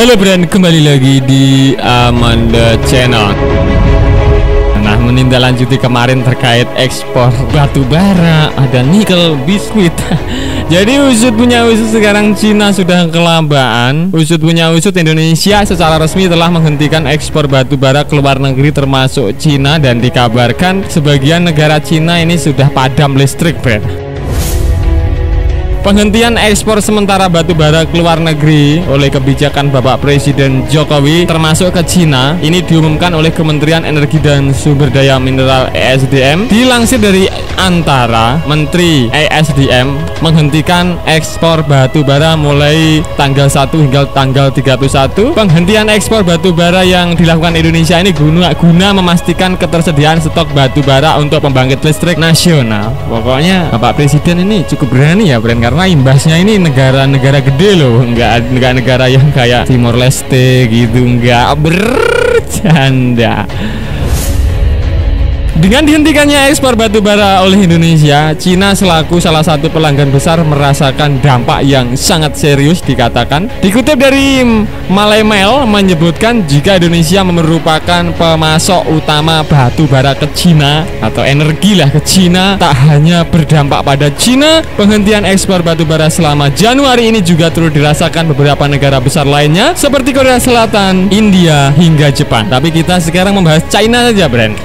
Halo Bren, kembali lagi di Amanda Channel. Nah, menindaklanjuti kemarin terkait ekspor batu bara, ada nikel biskuit. Jadi usut punya usut, sekarang Cina sudah kelabakan. Usut punya usut, Indonesia secara resmi telah menghentikan ekspor batu bara ke luar negeri termasuk Cina, dan dikabarkan sebagian negara Cina ini sudah padam listrik, Bren. Penghentian ekspor sementara batu bara ke luar negeri oleh kebijakan Bapak Presiden Jokowi termasuk ke Cina ini diumumkan oleh Kementerian Energi dan Sumber Daya Mineral (ESDM). Dilansir dari Antara, Menteri ESDM menghentikan ekspor batu bara mulai tanggal 1 hingga tanggal 31. Penghentian ekspor batu bara yang dilakukan Indonesia ini guna memastikan ketersediaan stok batu bara untuk pembangkit listrik nasional. Pokoknya Bapak Presiden ini cukup berani ya, Bren, karena imbasnya ini negara-negara gede loh, enggak negara yang kayak Timor Leste gitu, enggak bercanda. Dengan dihentikannya ekspor batu bara oleh Indonesia, Cina selaku salah satu pelanggan besar merasakan dampak yang sangat serius dikatakan. Dikutip dari Malay Mail menyebutkan jika Indonesia merupakan pemasok utama batu bara ke Cina atau energi lah ke Cina, tak hanya berdampak pada Cina, penghentian ekspor batu bara selama Januari ini juga turut dirasakan beberapa negara besar lainnya seperti Korea Selatan, India, hingga Jepang. Tapi kita sekarang membahas China saja, Bren.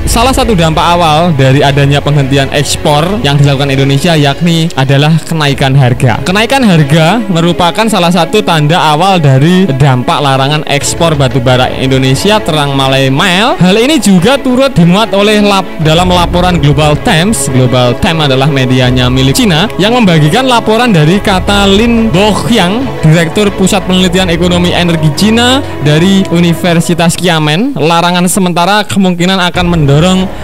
Salah satu dampak awal dari adanya penghentian ekspor yang dilakukan Indonesia yakni adalah kenaikan harga. Kenaikan harga merupakan salah satu tanda awal dari dampak larangan ekspor batu bara Indonesia, terang Malay Mail. Hal ini juga turut dimuat oleh dalam laporan Global Times. Global Times adalah medianya milik Cina yang membagikan laporan dari kata Lin Boqiang, Direktur Pusat Penelitian Ekonomi Energi Cina dari Universitas Xiamen. Larangan sementara kemungkinan akan mendorong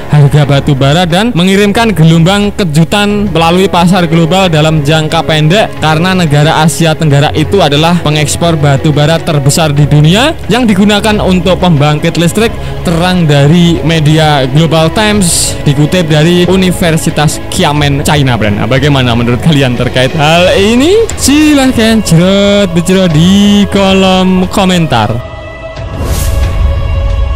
harga batu bara dan mengirimkan gelombang kejutan melalui pasar global dalam jangka pendek, karena negara Asia Tenggara itu adalah pengekspor batu bara terbesar di dunia yang digunakan untuk pembangkit listrik, terang dari media Global Times dikutip dari Universitas Xiamen, China, Bren. Nah, bagaimana menurut kalian terkait hal ini? Silahkan cerot di kolom komentar.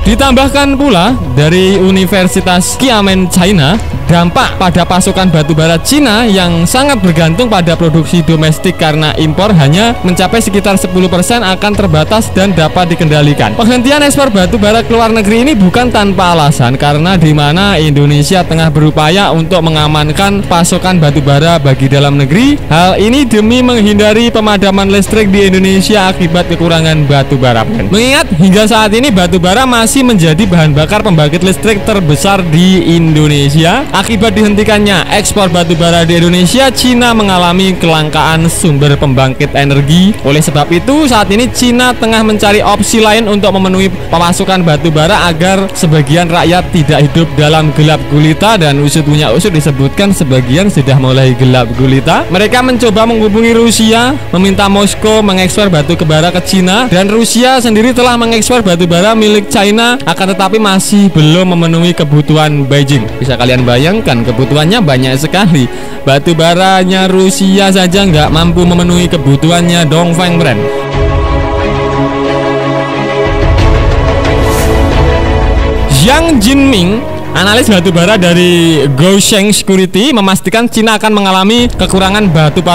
Ditambahkan pula dari Universitas Xiamen, China, dampak pada pasokan batu bara Cina yang sangat bergantung pada produksi domestik karena impor hanya mencapai sekitar 10% akan terbatas dan dapat dikendalikan. Penghentian ekspor batu bara ke luar negeri ini bukan tanpa alasan, karena di mana Indonesia tengah berupaya untuk mengamankan pasokan batu bara bagi dalam negeri. Hal ini demi menghindari pemadaman listrik di Indonesia akibat kekurangan batu bara. Mengingat hingga saat ini batu bara masih menjadi bahan bakar pembangkit listrik terbesar di Indonesia. Akibat dihentikannya ekspor batu bara di Indonesia, Cina mengalami kelangkaan sumber pembangkit energi. Oleh sebab itu, saat ini Cina tengah mencari opsi lain untuk memenuhi pemasukan batu bara agar sebagian rakyat tidak hidup dalam gelap gulita, dan usut punya usut disebutkan sebagian sudah mulai gelap gulita. Mereka mencoba menghubungi Rusia, meminta Moskow mengekspor batu bara ke Cina, dan Rusia sendiri telah mengekspor batu bara milik China, akan tetapi masih belum memenuhi kebutuhan Beijing. Bisa kalian bayangkan, kebutuhannya banyak sekali. Batu baranya Rusia saja nggak mampu memenuhi kebutuhannya Dongfeng, Bren. Yang Jinming, analis batu bara dari Gosheng Security, memastikan Cina akan mengalami kekurangan batu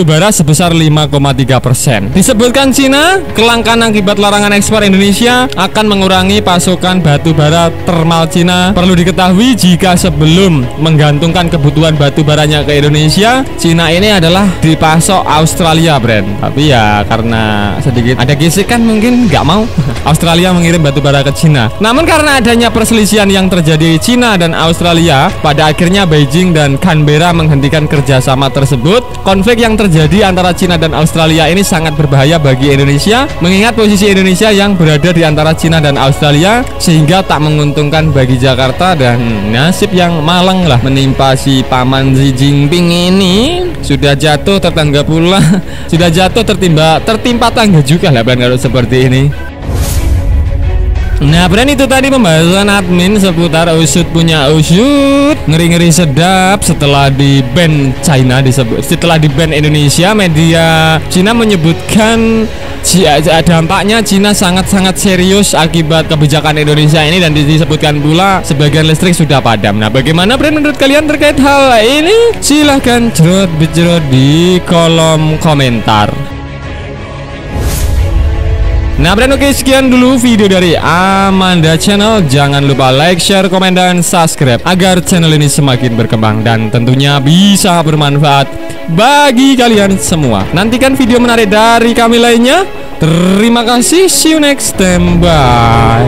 bara sebesar 5,3%. Disebutkan Cina, kelangkaan akibat larangan ekspor Indonesia akan mengurangi pasokan batu bara termal Cina. Perlu diketahui jika sebelum menggantungkan kebutuhan batu baranya ke Indonesia, Cina ini adalah dipasok Australia, Bren. Tapi ya karena sedikit ada gesekan mungkin nggak mau Australia mengirim batu bara ke Cina. Namun karena adanya perselisihan yang terjadi Cina dan Australia, pada akhirnya Beijing dan Canberra menghentikan kerjasama tersebut. Konflik yang terjadi antara Cina dan Australia ini sangat berbahaya bagi Indonesia, mengingat posisi Indonesia yang berada di antara Cina dan Australia, sehingga tak menguntungkan bagi Jakarta, dan nasib yang malang lah menimpa si paman Xi Jinping ini. Sudah jatuh tertangga pula, sudah jatuh tertimpa tangga juga lah, kalau seperti ini. Nah brand itu tadi pembahasan admin seputar usut punya usut, ngeri-ngeri sedap setelah di ban China setelah di ban Indonesia. Media Cina menyebutkan dampaknya Cina sangat-sangat serius akibat kebijakan Indonesia ini, dan disebutkan pula sebagian listrik sudah padam. Nah bagaimana brand menurut kalian terkait hal ini? Silahkan cerot di kolom komentar. Nah brand, oke, sekian dulu video dari Amanda Channel. Jangan lupa like, share, komen, dan subscribe agar channel ini semakin berkembang dan tentunya bisa bermanfaat bagi kalian semua. Nantikan video menarik dari kami lainnya. Terima kasih, see you next time, bye.